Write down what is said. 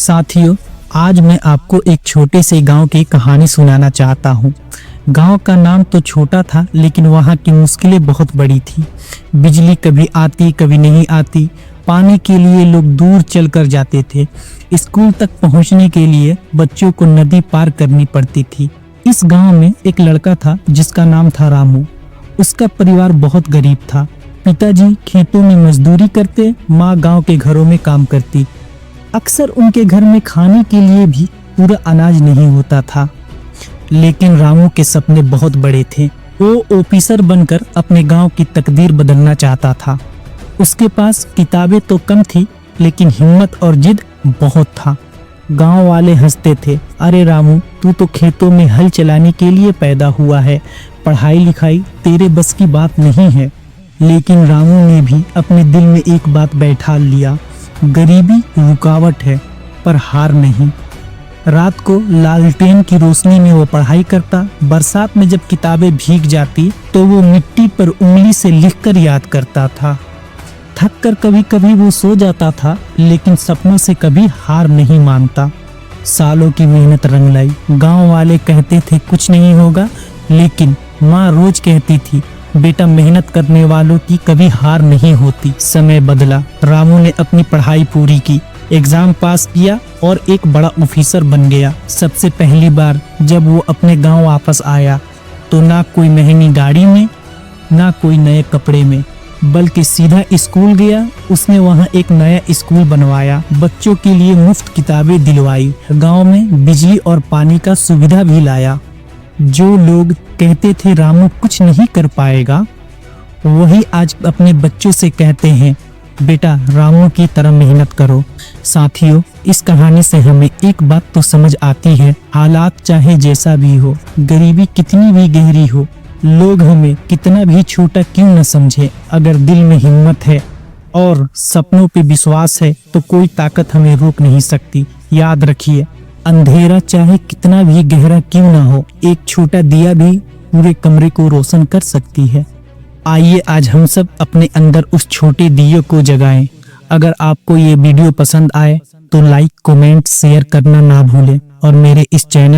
साथियों, आज मैं आपको एक छोटे से गांव की कहानी सुनाना चाहता हूं। गांव का नाम तो छोटा था, लेकिन वहां की मुश्किलें बहुत बड़ी थी। बिजली कभी आती कभी नहीं आती। पानी के लिए लोग दूर चलकर जाते थे। स्कूल तक पहुंचने के लिए बच्चों को नदी पार करनी पड़ती थी। इस गांव में एक लड़का था जिसका नाम था रामू। उसका परिवार बहुत गरीब था। पिताजी खेतों में मजदूरी करते, माँ गांव के घरों में काम करती। अक्सर उनके घर में खाने के लिए भी पूरा अनाज नहीं होता था। लेकिन रामू के सपने बहुत बड़े थे। वो ऑफिसर बनकर अपने गांव की तकदीर बदलना चाहता था। उसके पास किताबें तो कम थी, लेकिन हिम्मत और जिद बहुत था। गांव वाले हंसते थे, अरे रामू, तू तो खेतों में हल चलाने के लिए पैदा हुआ है, पढ़ाई लिखाई तेरे बस की बात नहीं है। लेकिन रामू ने भी अपने दिल में एक बात बैठा लिया, गरीबी रुकावट है पर हार नहीं। रात को लालटेन की रोशनी में वो पढ़ाई करता। बरसात में जब किताबें भीग जाती तो वो मिट्टी पर उंगली से लिखकर याद करता था। थक कर कभी कभी वो सो जाता था, लेकिन सपनों से कभी हार नहीं मानता। सालों की मेहनत रंग लाई। गांव वाले कहते थे कुछ नहीं होगा, लेकिन माँ रोज कहती थी, बेटा, मेहनत करने वालों की कभी हार नहीं होती। समय बदला। रामू ने अपनी पढ़ाई पूरी की, एग्जाम पास किया और एक बड़ा ऑफिसर बन गया। सबसे पहली बार जब वो अपने गांव वापस आया तो ना कोई महंगी गाड़ी में, ना कोई नए कपड़े में, बल्कि सीधा स्कूल गया। उसने वहां एक नया स्कूल बनवाया, बच्चों के लिए मुफ्त किताबें दिलवाई, गांव में बिजली और पानी का सुविधा भी लाया। जो लोग कहते थे रामू कुछ नहीं कर पाएगा, वही आज अपने बच्चों से कहते हैं, बेटा, रामू की तरह मेहनत करो। साथियों, इस कहानी से हमें एक बात तो समझ आती है, हालात चाहे जैसा भी हो, गरीबी कितनी भी गहरी हो, लोग हमें कितना भी छोटा क्यों न समझे, अगर दिल में हिम्मत है और सपनों पे विश्वास है तो कोई ताकत हमें रोक नहीं सकती। याद रखिए, अंधेरा चाहे कितना भी गहरा क्यों ना हो, एक छोटा दिया भी पूरे कमरे को रोशन कर सकती है। आइए आज हम सब अपने अंदर उस छोटे दिए को जगाएं। अगर आपको ये वीडियो पसंद आए तो लाइक, कमेंट, शेयर करना ना भूलें और मेरे इस चैनल